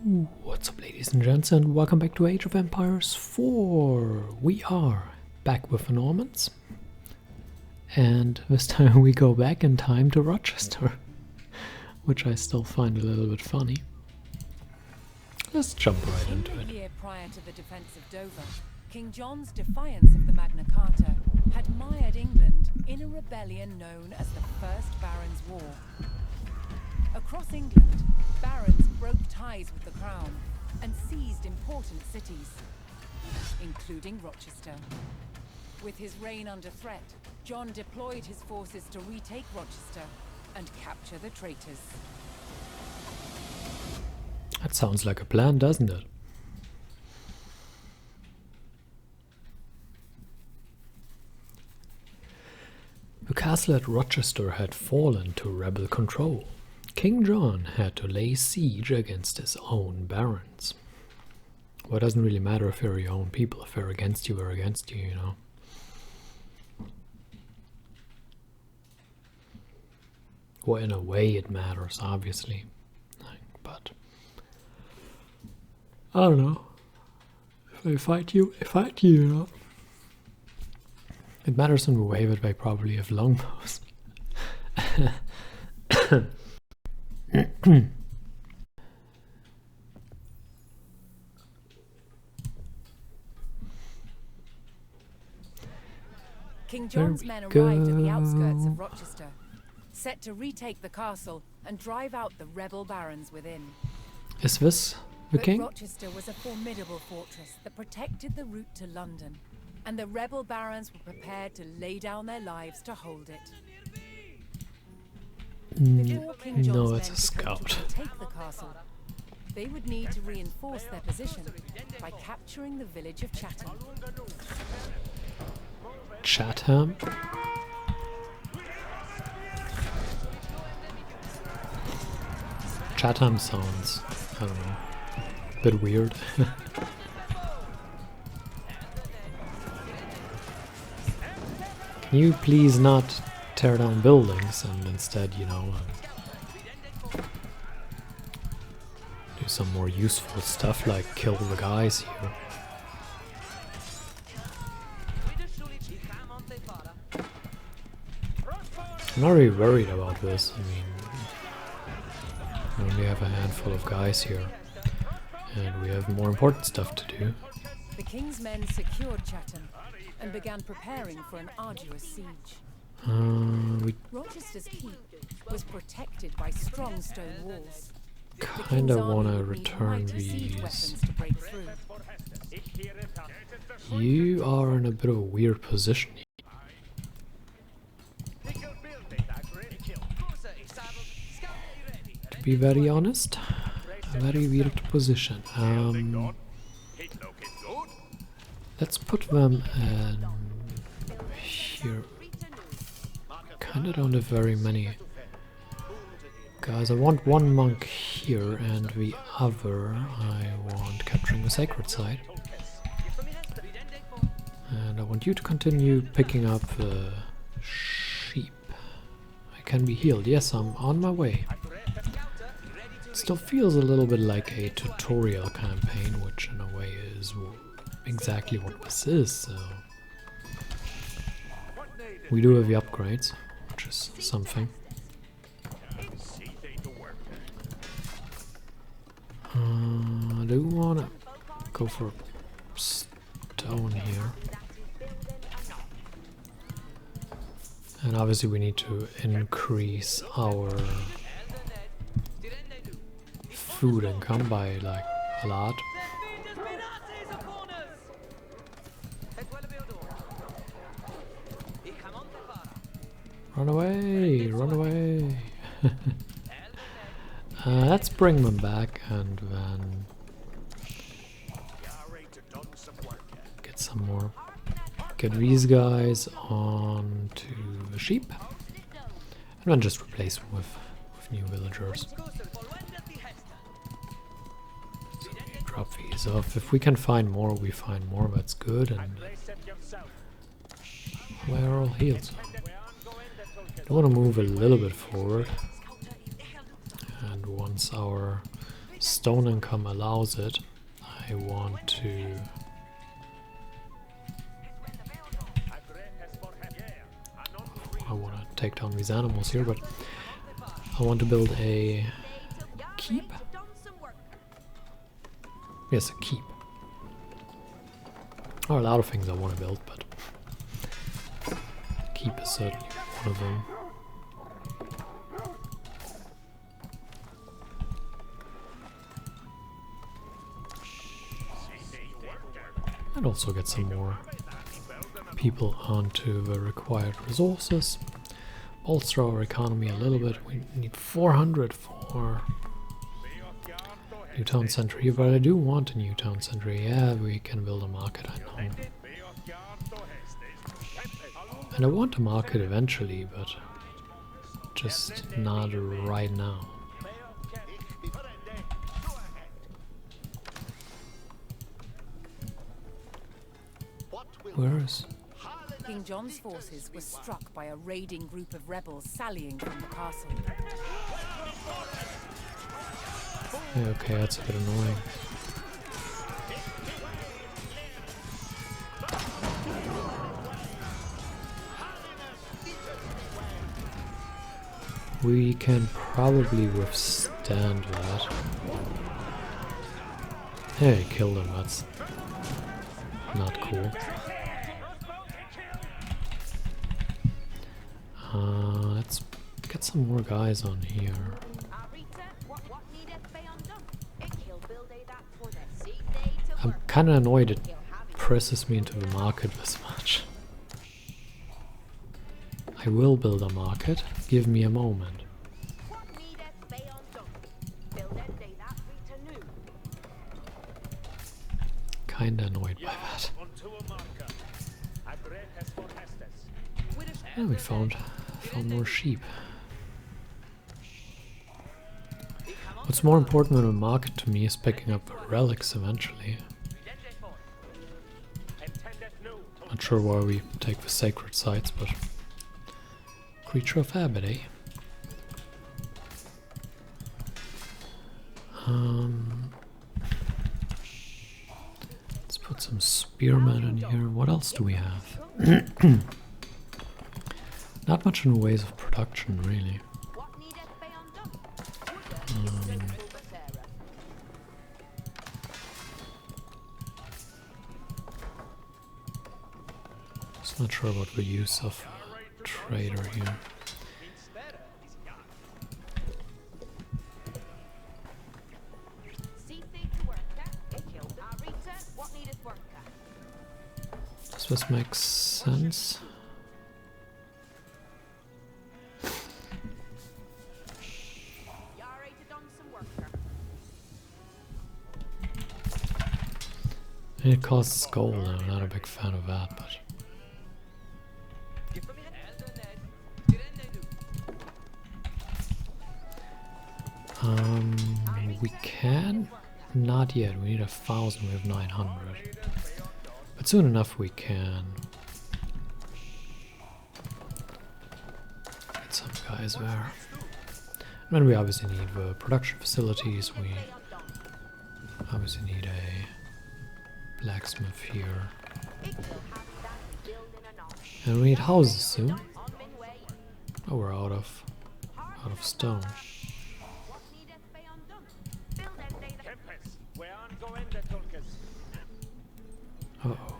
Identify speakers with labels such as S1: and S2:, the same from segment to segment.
S1: What's up, ladies and gents, and welcome back to Age of Empires 4. We are back with the Normans, and this time we go back in time to Rochester, which I still find a little bit funny. Let's jump right into it.
S2: A year prior to the defense of Dover, King John's defiance of the Magna Carta had mired England in a rebellion known as the First Barons' War. Across England, barons broke ties with the crown and seized important cities, including Rochester. With his reign under threat, John deployed his forces to retake Rochester and capture the traitors.
S1: That sounds like a plan, doesn't it? The castle at Rochester had fallen to rebel control. King John had to lay siege against his own barons. Well, it doesn't really matter if they're your own people. If they're against you, they're against you, you know. Well, in a way it matters, obviously. But I don't know. If they fight you, they fight you, you know. It matters in the way that they probably have longbows.
S2: King John's men arrived at the outskirts of Rochester, set to retake the castle and drive out the rebel barons within.
S1: Is this the king?
S2: Rochester was a formidable fortress that protected the route to London, and the rebel barons were prepared to lay down their lives to hold it. Before King John's
S1: No,
S2: men
S1: it's a
S2: could
S1: scout.
S2: take the castle, they would need to reinforce their position by capturing the village of Chatham.
S1: Chatham? Chatham sounds, I don't know, a bit weird. Can you please not tear down buildings and instead, you know, do some more useful stuff like kill the guys here? I'm not really worried about this. I mean, we only have a handful of guys here, and we have more important stuff to do.
S2: The king's men secured Chatham and began preparing for an arduous siege.
S1: We
S2: Rochester's keep was protected by strong stone walls.
S1: kinda wanna return these.
S2: Weapons to break through.
S1: You are in a bit of a weird position. To be very honest, a very weird position. Let's put them in here. Kinda don't have very many guys. I want one monk here, and the other I want capturing the sacred site. And I want you to continue picking up the sheep. I can be healed. Yes, I'm on my way. It still feels a little bit like a tutorial campaign, which in a way is exactly what this is, so... We do have the upgrades, which is something. I do want to go for stone here. And obviously we need to increase our food income by like a lot. Run away! Run away! Let's bring them back and then get some more. Get these guys on to the sheep and then just replace them with new villagers. So we drop these off. If we can find more, we find more. That's good. And we're all healed. So I want to move a little bit forward, and once our stone income allows it, I want to take down these animals here, but I want to build a keep. Yes, a keep. There are a lot of things I want to build, but keep is certainly one of them. And also get some more people onto the required resources. Bolster our economy a little bit. We need 400 for new town center here, but I do want a new town center. Yeah, we can build a market, I know. And I want a market eventually, but just not right now. Where is...
S2: King John's forces were struck by a raiding group of rebels sallying from the castle.
S1: Yeah, okay, that's a bit annoying. We can probably withstand that. Hey, killed him, that's not cool. Let's get some more guys on here. I'm kinda annoyed it presses me into the market this much. I will build a market, give me a moment. Kinda annoyed by that. And we found more sheep. What's more important than a market to me is picking up relics eventually. Not sure why we take the sacred sites, but creature of habit, eh? Let's put some spearmen in here. What else do we have? Not much in ways of production, really. Just not sure about the use of a trader here. Does this make sense? It costs gold, I'm not a big fan of that, but... we can? Not yet, we need 1,000, we have 900. But soon enough we can. Get some guys there. And then we obviously need the production facilities, we obviously need a blacksmith here. And we need houses soon. Oh, we're out of stone. Uh-oh.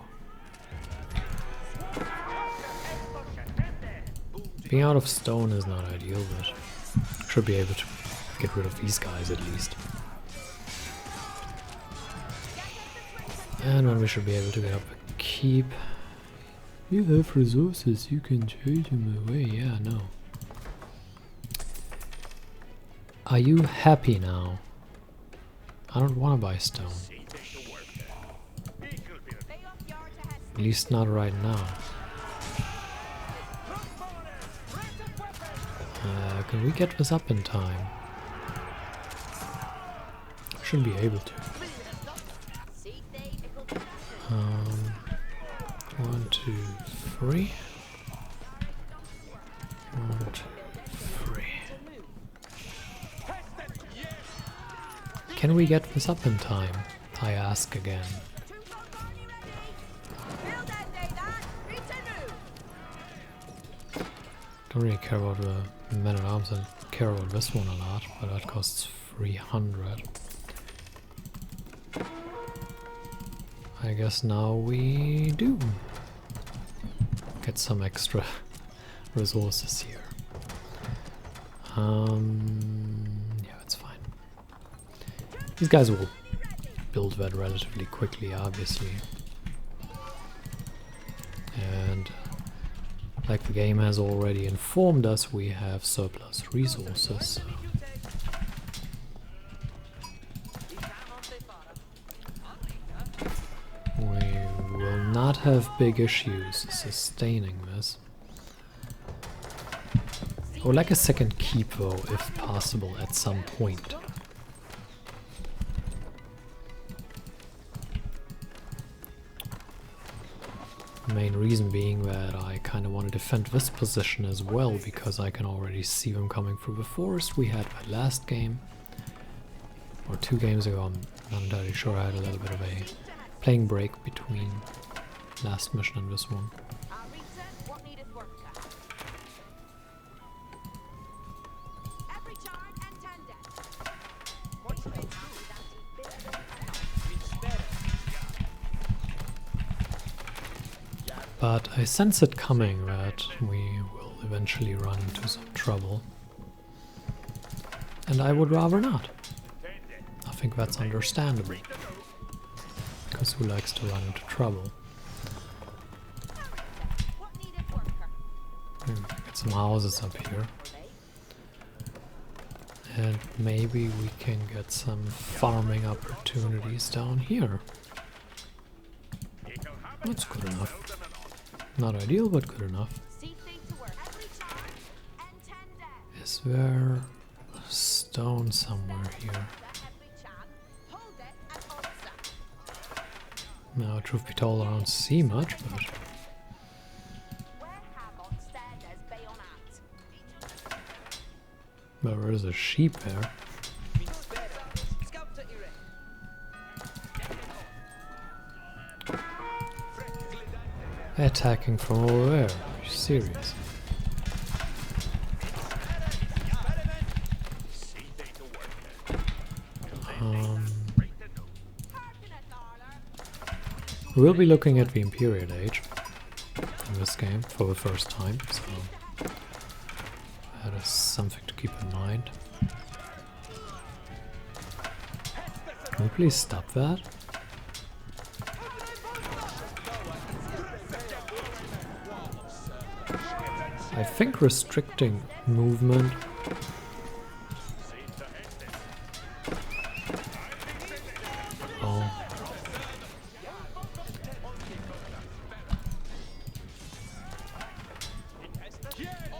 S1: Being out of stone is not ideal, but should be able to get rid of these guys at least. And then we should be able to get up a keep. You have resources, you can trade them away. Yeah, no. Are you happy now? I don't want to buy stone. At least not right now. Can we get this up in time? Should be able to. 1, 2, 3. 1, 2, 3. Can we get this up in time? I ask again. Don't really care about the men at arms, and care about this one a lot, but that costs 300. I guess now we do get some extra resources here. Yeah, it's fine. These guys will build that relatively quickly, obviously. And like the game has already informed us, we have surplus resources. We will not have big issues sustaining this. I would like a second keep though, if possible, at some point. The main reason being that I kind of want to defend this position as well, because I can already see them coming through the forest. We had that last game, or 2 games ago, I'm not entirely sure. I had a little bit of a playing break between last mission and this one. But I sense it coming that we will eventually run into some trouble. And I would rather not. I think that's understandable. Because who likes to run into trouble? Get some houses up here. And maybe we can get some farming opportunities down here. That's good enough. Not ideal, but good enough. Is there a stone somewhere here? No, truth be told, I don't see much, but... There is a sheep there. Attacking from over there. Are you serious? We'll be looking at the Imperial Age in this game for the first time, so that is something to keep in mind. Can we please stop that? I think restricting movement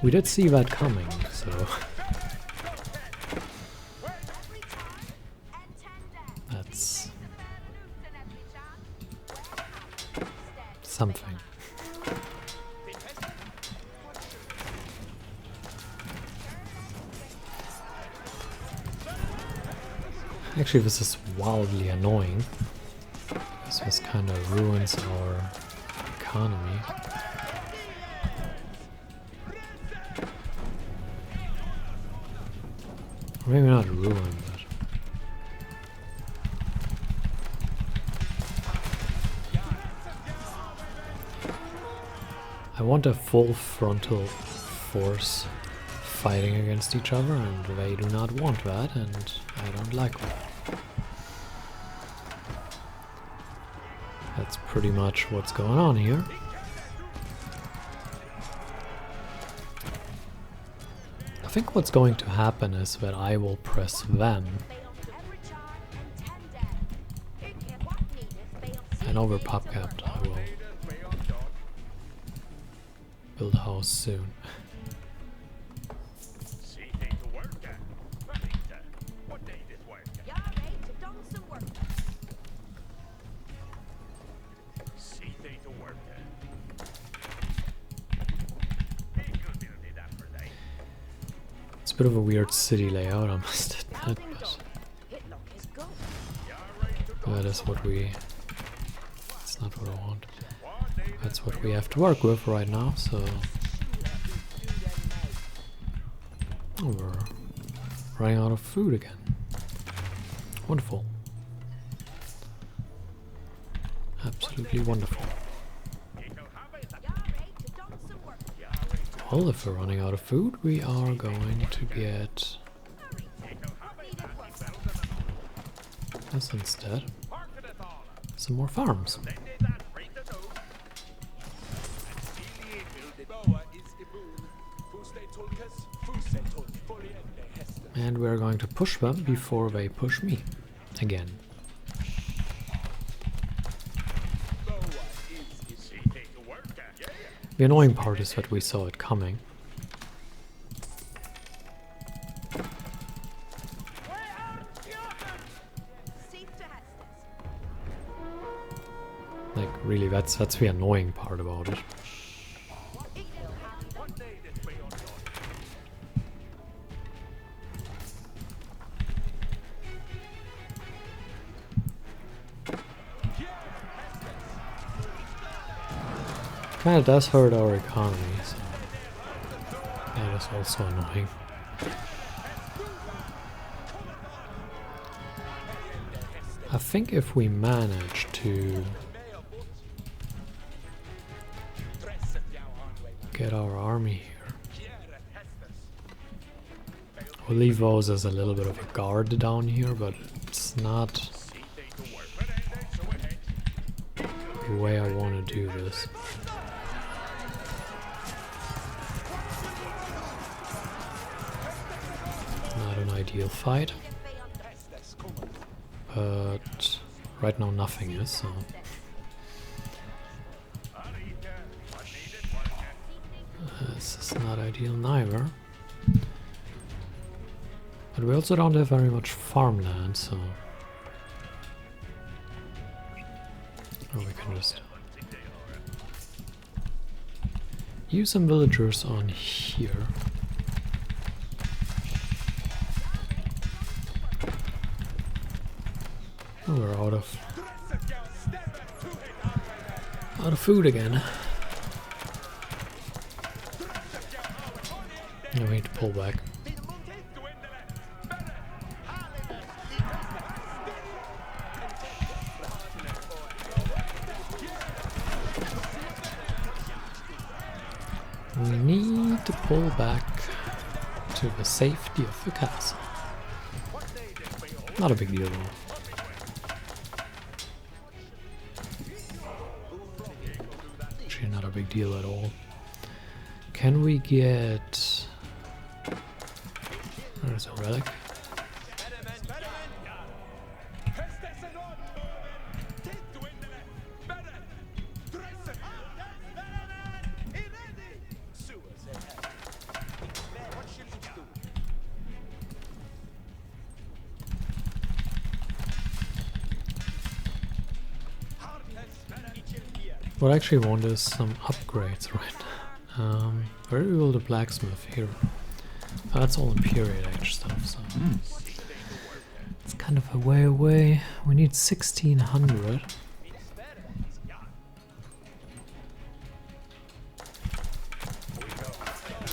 S1: we did see that coming, so that's something. Actually, this is wildly annoying, because this kind of ruins our economy. Maybe not ruin, but... I want a full frontal force fighting against each other, and they do not want that, and I don't like that. That's pretty much what's going on here. I think what's going to happen is that I will press them, and over PopCap I will build a house soon. It's a bit of a weird city layout, I must admit, but That is what we... That's not what I want. That's what we have to work with right now, so... Oh, we're running out of food again. Wonderful. Absolutely wonderful. Well, if we're running out of food, we are going to get this instead. Some more farms. And we're going to push them before they push me again. The annoying part is that we saw it coming. Like, really, that's the annoying part about it. Kinda does hurt our economy, so that is also annoying. I think if we manage to get our army here, we'll leave those as a little bit of a guard down here, but it's not the way I want to do this. Not an ideal fight, but right now nothing is, so this is not ideal neither. But we also don't have very much farmland, so we can just use some villagers on here. Oh, we're out of food again. No, we need to pull back. We need to pull back to the safety of the castle. Not a big deal though. Actually not a big deal at all. Can we get... There's a relic. What I actually want is some upgrades right now. Where do we build a blacksmith? Here. Oh, that's all Imperial Age stuff, so it's kind of a way away. We need 1600.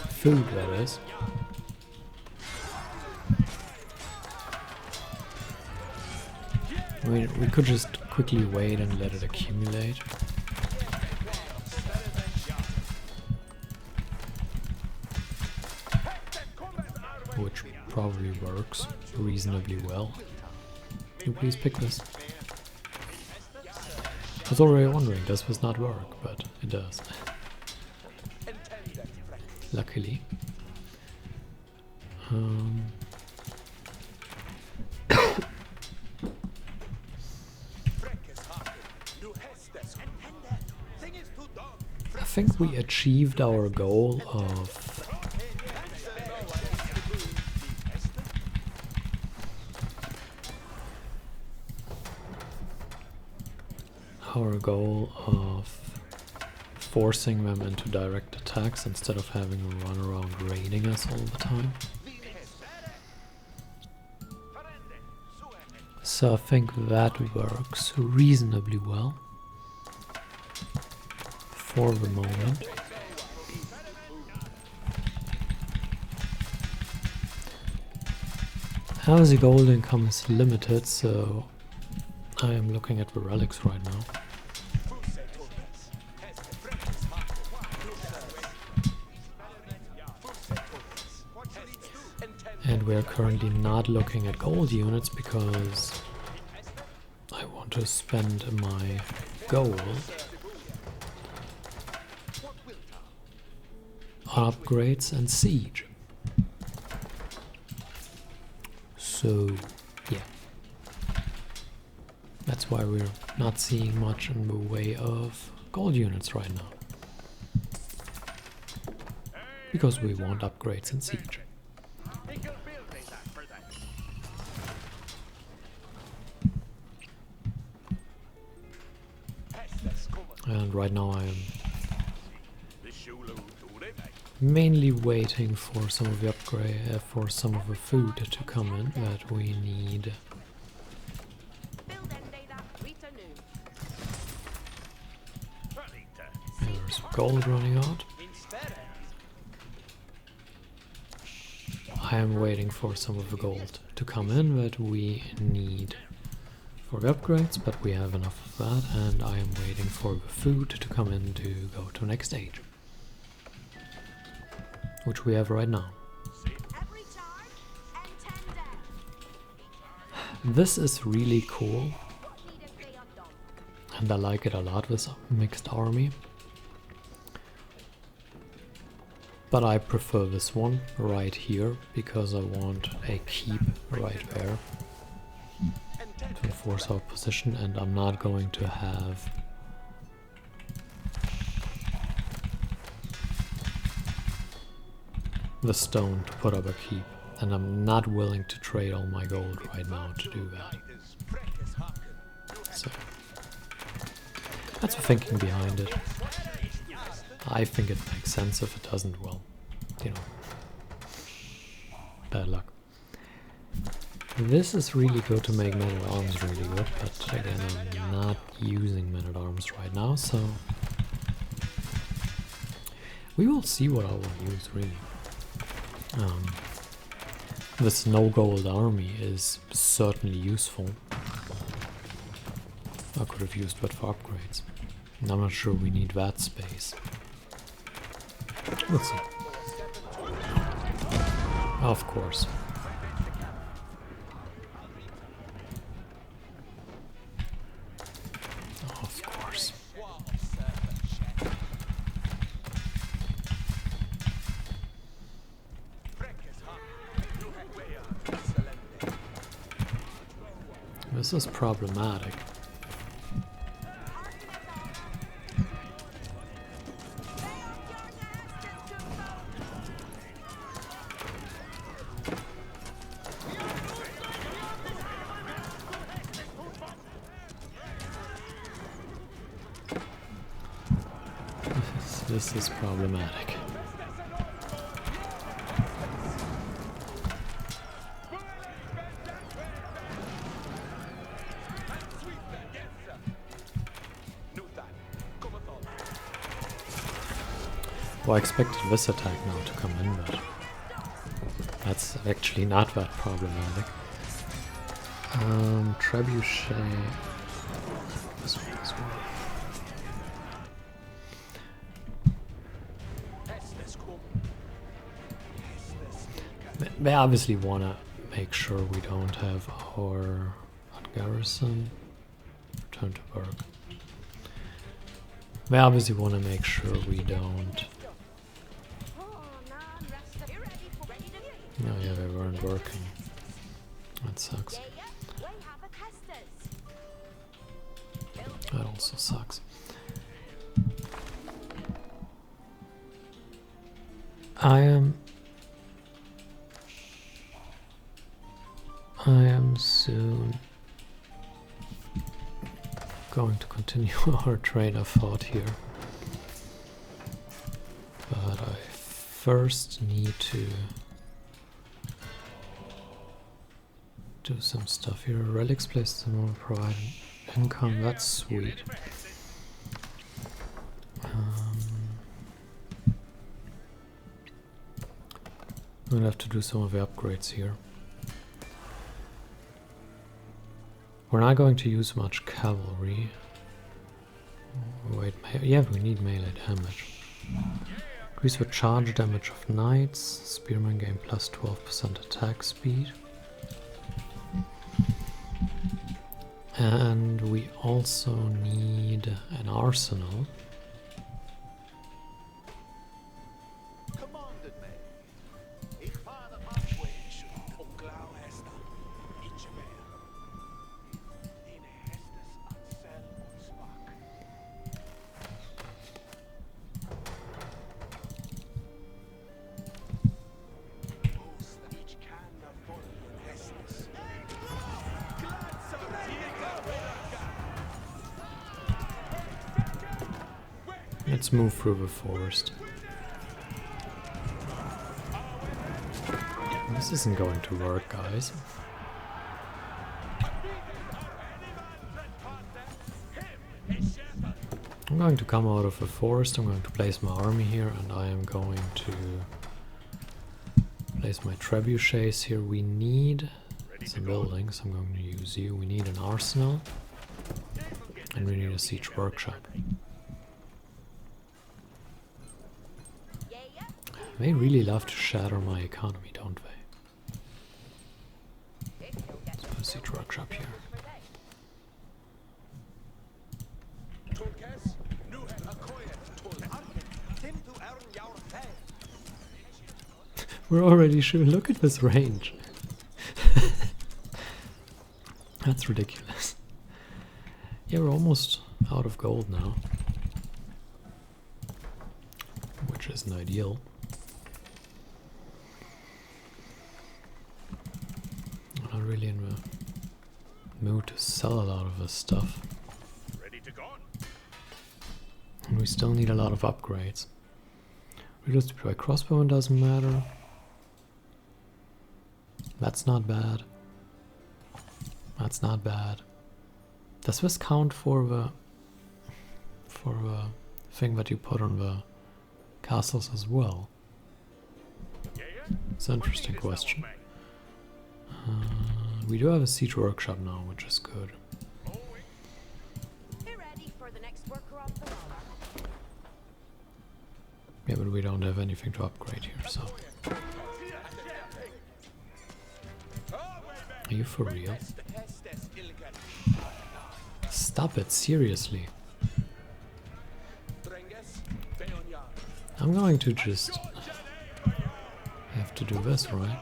S1: Food, that is. I mean, we could just quickly wait and let it accumulate. Which probably works reasonably well. Can you please pick this? I was already wondering, does this not work? But it does. Luckily. I think we achieved our goal of forcing them into direct attacks instead of having them run around raiding us all the time. So I think that works reasonably well for the moment. As the gold income is limited, so I am looking at the relics right now. And we are currently not looking at gold units because I want to spend my gold on upgrades and siege. So, yeah. That's why we're not seeing much in the way of gold units right now. Because we want upgrades and siege. And right now I am mainly waiting for some of the upgrade, for some of the food to come in that we need. There's gold running out. I am waiting for some of the gold to come in that we need for the upgrades, but we have enough of that, and I am waiting for the food to come in to go to next stage, which we have right now. This is really cool, and I like it a lot, this mixed army. But I prefer this one right here, because I want a keep right there to enforce our position, and I'm not going to have the stone to put up a keep, and I'm not willing to trade all my gold right now to do that. So that's the thinking behind it. I think it makes sense. If it doesn't, well, you know, bad luck. This is really good to make men at arms really good, but again, I'm not using men at arms right now, so we will see what I will use really. This no gold army is certainly useful. I could have used that for upgrades. I'm not sure we need that space. We'll see. Of course. Of course. This is problematic. This is problematic. Well, I expected this attack now to come in, but that's actually not that problematic. Trebuchet. This one, this one. They obviously want to make sure we don't have our garrison return to work. They obviously want to make sure we don't. Oh yeah, they weren't working. That sucks. That also sucks. I am soon going to continue our train of thought here. But I first need to do some stuff here. Relics placed in order to provide income. That's sweet. I'm gonna have to do some of the upgrades here. We're not going to use much cavalry. Wait, yeah, we need melee damage. Increase the charge damage of knights. Spearmen gain plus 12% attack speed. And we also need an arsenal. Let's move through the forest. This isn't going to work, guys. I'm going to come out of the forest, I'm going to place my army here, and I am going to place my trebuchets here. We need some buildings, I'm going to use you. We need an arsenal, and we need a siege workshop. They really love to shatter my economy, don't they? Let's put a siege workshop here. We're already sure. Look at this range. That's ridiculous. Yeah, we're almost out of gold now, which isn't ideal. I'm not really in the mood to sell a lot of this stuff.
S3: Ready to go.
S1: And we still need a lot of upgrades. Reloads to deploy crossbowman doesn't matter. That's not bad. That's not bad. Does this count for the thing that you put on the castles as well? It's an interesting question. We do have a siege workshop now, which is good. Yeah, but we don't have anything to upgrade here, so. Are you for real? Stop it, seriously. I'm going to just have to do this, right?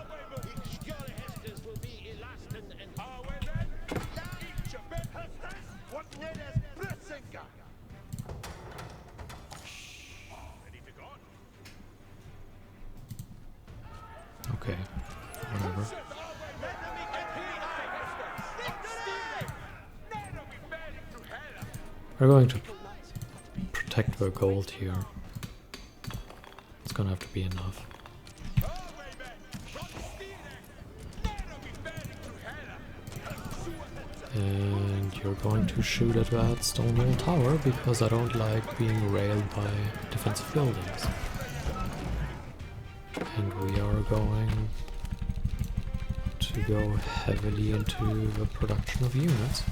S1: Okay, whatever. We're going to protect the gold here. It's gonna have to be enough. And you're going to shoot at that stone wall tower because I don't like being railed by defensive buildings. And we are going to go heavily into the production of units.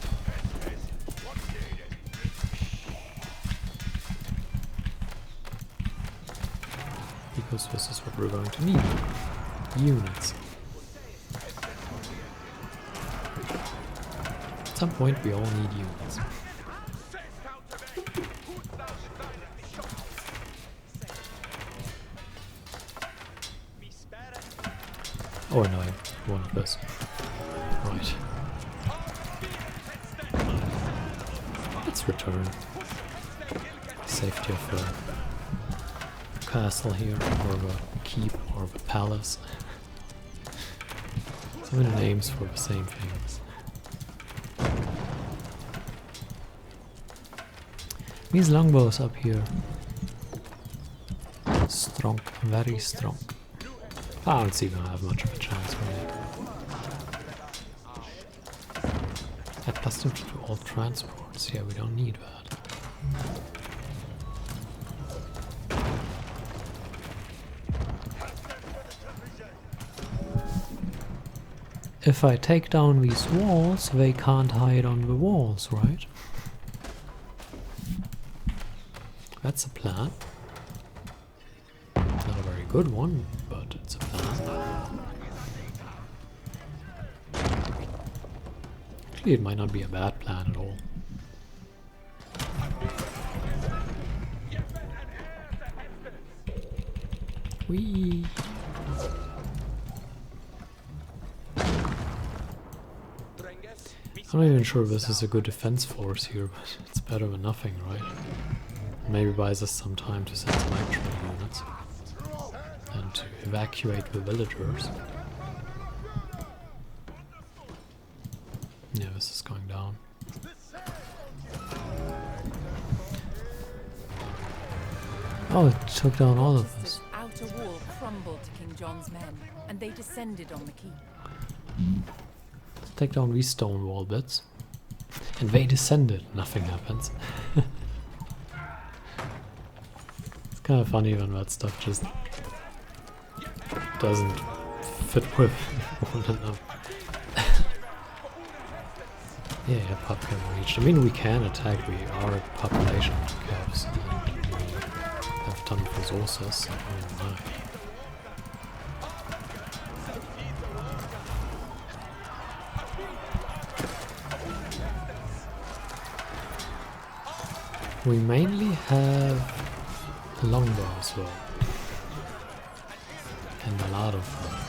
S1: Because this is what we're going to need. Units. At some point we all need units. Oh no, I wanted this. Right. Let's return. Safety of the castle here, or the keep, or the palace. So many names for the same things. These longbows up here. Strong, very strong. I don't see them have much of a chance, really. Add +2 to all transports. Yeah, we don't need that. If I take down these walls, they can't hide on the walls, right? That's a plan. Not a very good one, but it's a plan. Actually, it might not be a bad plan at all. Whee! I'm not even sure if this is a good defense force here, but it's better than nothing, right? Maybe buys us some time to send some actual units and to evacuate the villagers. Yeah, this is going down. Oh, it took down all of this.
S2: Rochester's outer wall crumbled to King John's men, and they descended on the keep.
S1: Take down these stone wall bits. And they descended. Nothing happens. It's kind of funny when that stuff just doesn't fit with one another. Yeah, pub can reach. I mean, we can attack. We are a population caps. And we have a ton of resources. So oh my. We mainly have longbows though, and a lot of them.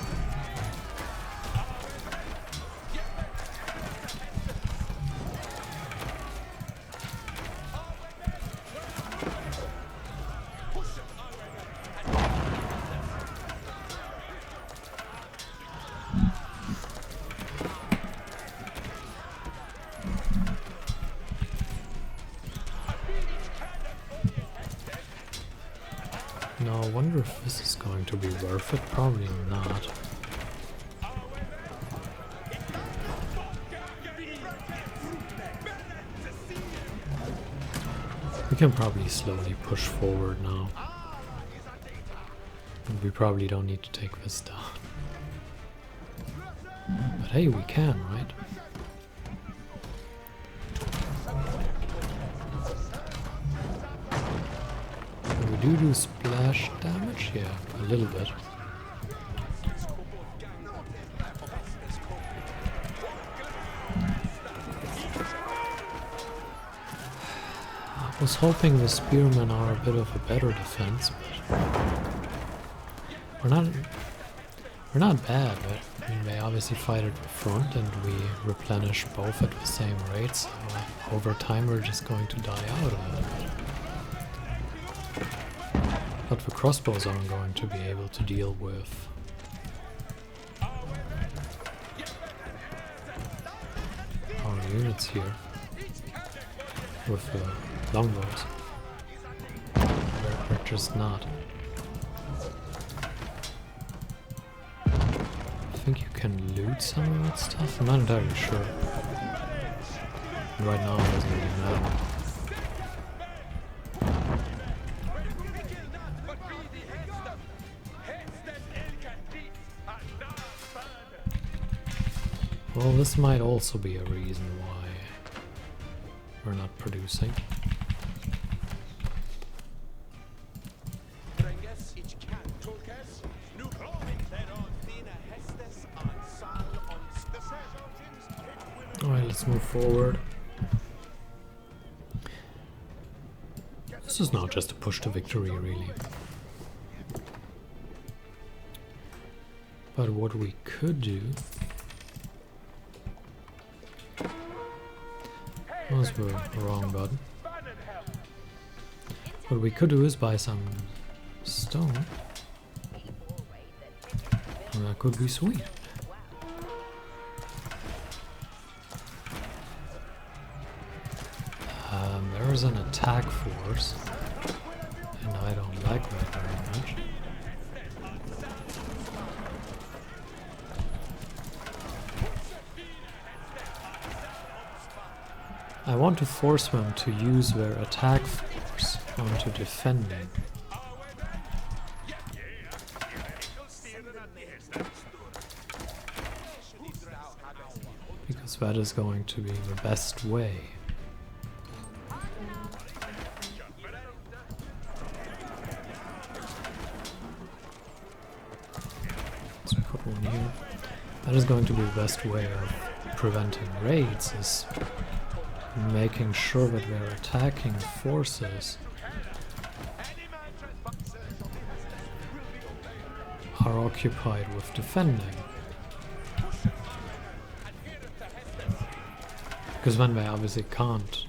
S1: Now I wonder if this is going to be worth it. Probably not. We can probably slowly push forward now. And we probably don't need to take this down. But hey, we can, right? We do splash damage? Yeah, a little bit. I was hoping the spearmen are a bit of a better defense, but we're not bad, but I mean, they obviously fight at the front and we replenish both at the same rate, so over time we're just going to die out of it. But the crossbows aren't going to be able to deal with our units here, with the longbows. They're just not. I think you can loot some of that stuff? I'm not entirely sure. Right now it doesn't really matter. Well, this might also be a reason why we're not producing. Alright, let's move forward. This is not just a push to victory, really. But what we could do... That was the wrong button. What we could do is buy some stone. And that could be sweet. There is an attack force, and I don't like that very much. I want to force them to use their attack force onto defending. Because that is going to be the best way. So put one here. That is going to be the best way of preventing raids, is making sure that their attacking forces are occupied with defending. Because then they obviously can't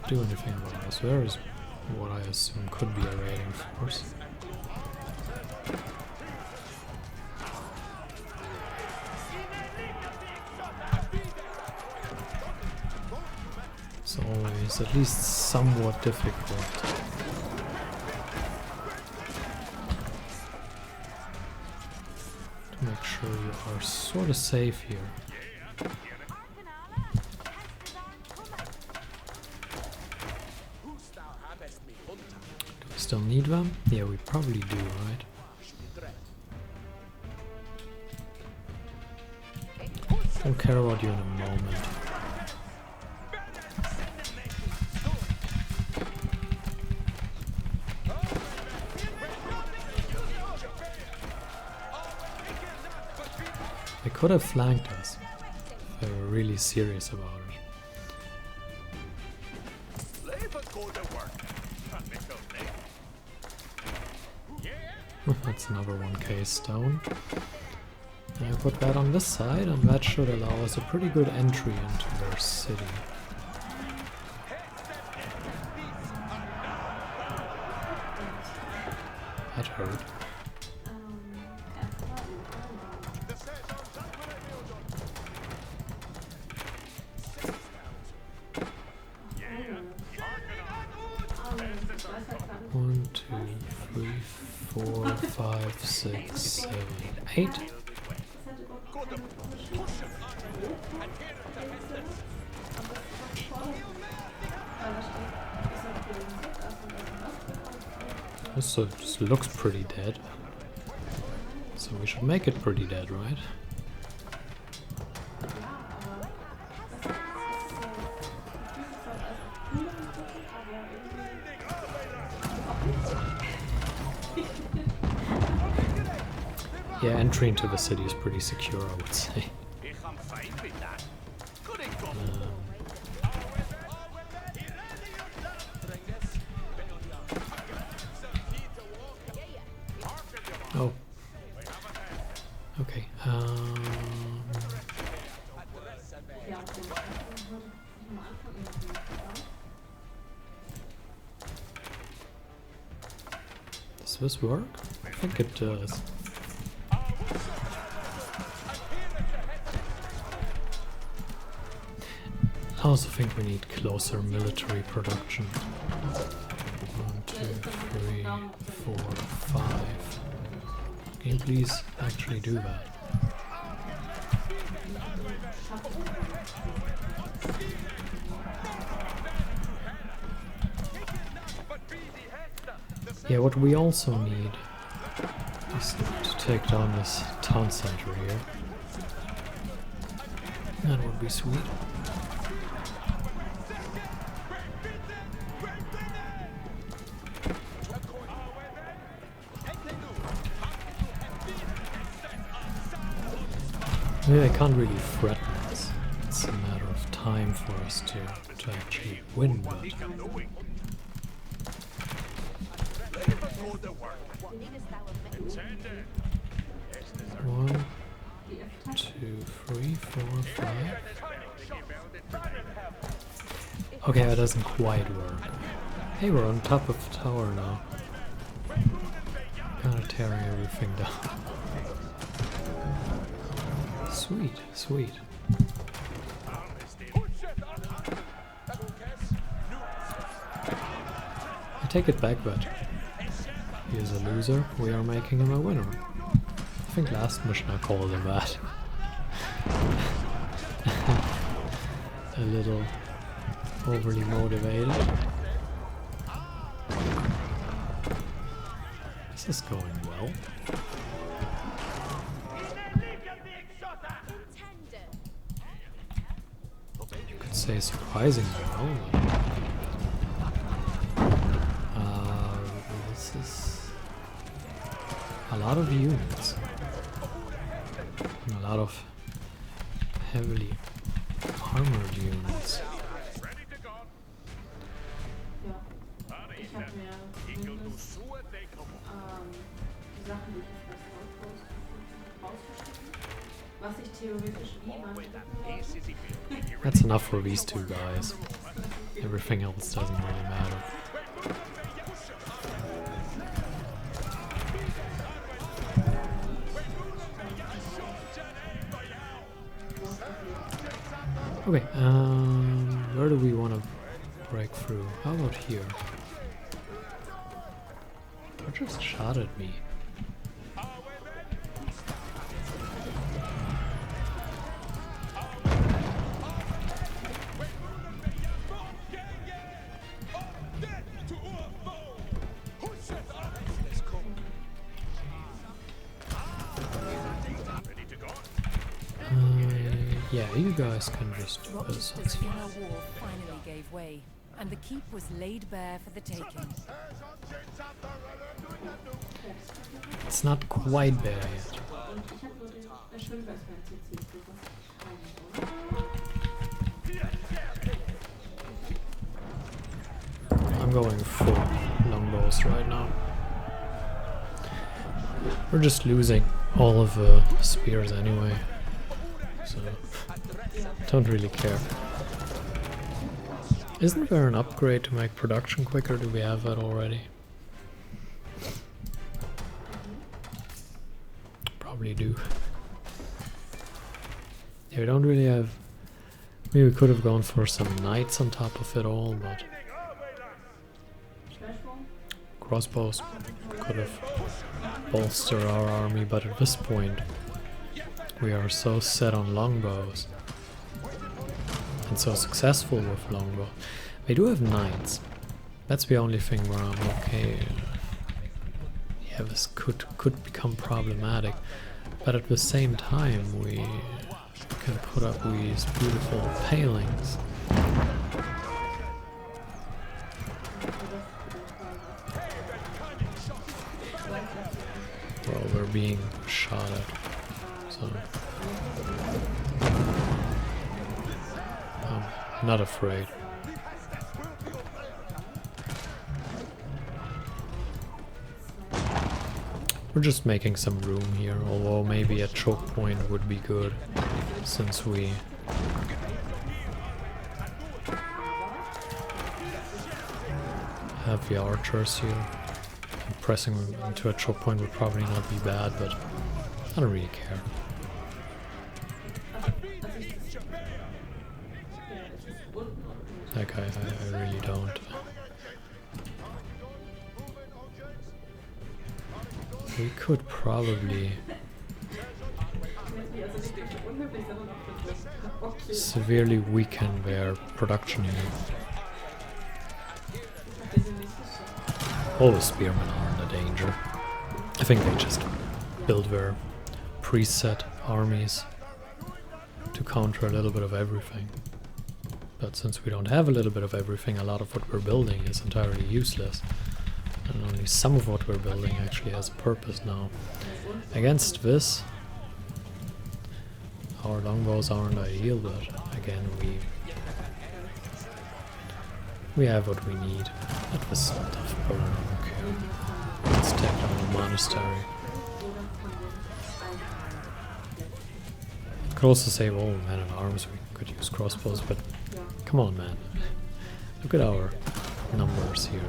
S1: do anything about us. There is what I assume could be a raiding force. It's always at least somewhat difficult to make sure you are sort of safe here. Do we still need them? Yeah, we probably do, right? I'll care about you in a moment. They could have flanked us if they were really serious about it. That's another 1k stone. And I put that on this side, and that should allow us a pretty good entry into their city. That hurt. One, two, three, 4, 5, 6, 7, 8. This looks pretty dead. So we should make it pretty dead, right? Yeah, entry into the city is pretty secure, I would say. Oh. Okay. Does this work? I think it does. I also think we need closer military production. 1, 2, 3, 4, 5. Can you please actually do that? Yeah, what we also need is to take down this town center here. That would be sweet. Yeah, I can't really threaten us. It's a matter of time for us to actually win, but... 1, 2, 3, 4, 5. Okay, that doesn't quite work. Hey, we're on top of the tower now. Kind of tearing everything down. Sweet, sweet. I take it back, but he is a loser. We are making him a winner. I think last mission I called him that. A little overly motivated. This is going well. You could say surprisingly well. This is a lot of units. And a lot of heavily armored units. That's enough for these two guys. Everything else doesn't really matter. Okay, where do we want to break through? How about here? Or just shot at me. Yeah, you guys can just do this.
S2: Rochester's inner wall finally gave way, and the keep was laid bare for the taking.
S1: It's not quite bare yet. I'm going full longbows right now. We're just losing all of the spears anyway, so don't really care. Isn't there an upgrade to make production quicker? Do we have that already? Probably do. Yeah, we don't really have... Maybe we could have gone for some knights on top of it all, but... Crossbows could have bolstered our army, but at this point we are so set on longbows and so successful with longbow. We do have knights. That's the only thing where I'm okay. Yeah, this could become problematic, but at the same time we can put up these beautiful palings. Well, we're being shot at, so I'm not afraid. We're just making some room here, although maybe a choke point would be good, since we have the archers here. And pressing into a choke point would probably not be bad, but I don't really care. Like, I really don't. We could probably severely weaken their production unit. All the spearmen are in danger. I think they just build their preset armies to counter a little bit of everything. But since we don't have a little bit of everything, a lot of what we're building is entirely useless. And only some of what we're building actually has a purpose now. Against this, our longbows aren't ideal, but again we have what we need. That was a tough burn, okay. Let's take down the monastery. Could also save all men at arms, we could use crossbows, but come on, man. Look at our numbers here.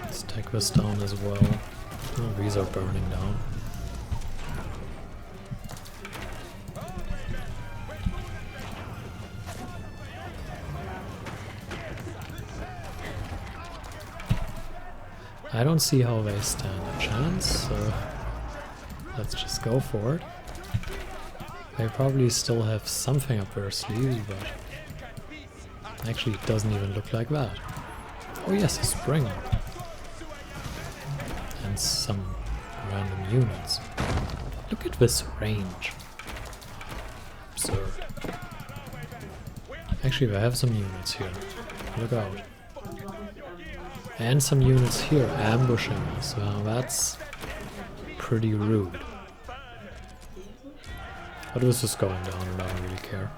S1: Let's take this down as well. Oh, these are burning down. I don't see how they stand a chance, so let's just go for it. They probably still have something up their sleeves, but actually it doesn't even look like that. Oh yes, a spring. And some random units. Look at this range. Absurd. Actually, they have some units here. Look out. And some units here ambushing us. Well, that's pretty rude. But this is going down and I don't really care.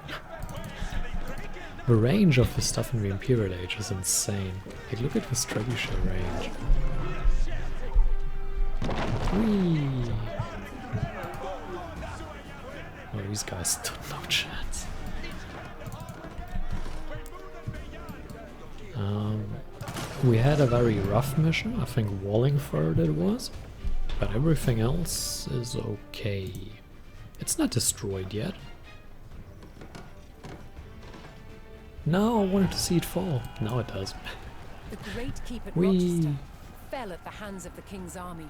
S1: The range of the stuff in the Imperial Age is insane. Like, look at this trebuchet range. Whee! Oh, these guys stood no chance. We had a very rough mission, I think Wallingford it was, but everything else is okay. It's not destroyed yet. No, I wanted to see it fall. Now it does.
S2: The great keep at Rochester fell at the hands of the king's army,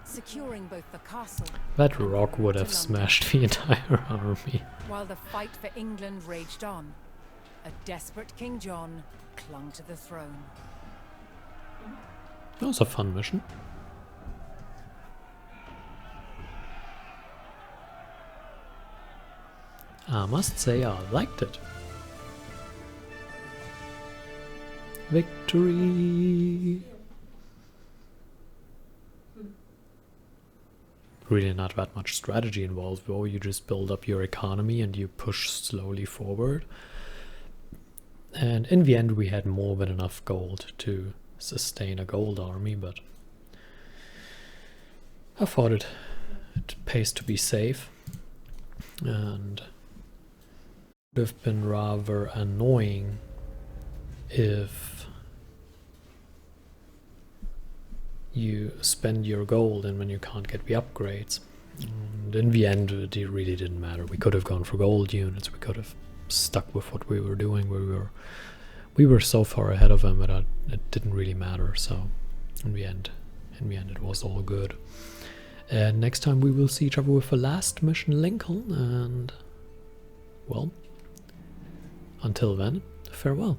S2: securing both the castle.
S1: That rock would have smashed the entire army.
S2: While the fight for England raged on, a desperate King John clung to the throne.
S1: That was a fun mission. I must say I liked it. Victory! Really not that much strategy involved though, you just build up your economy and you push slowly forward. And in the end we had more than enough gold to sustain a gold army, but I thought it pays to be safe, and it would have been rather annoying if you spend your gold and when you can't get the upgrades. And in the end it really didn't matter. We could have gone for gold units, we could have stuck with what we were doing. We were so far ahead of them that it didn't really matter, so in the end it was all good. And next time we will see each other with the last mission, Lincoln, and well, until then, farewell.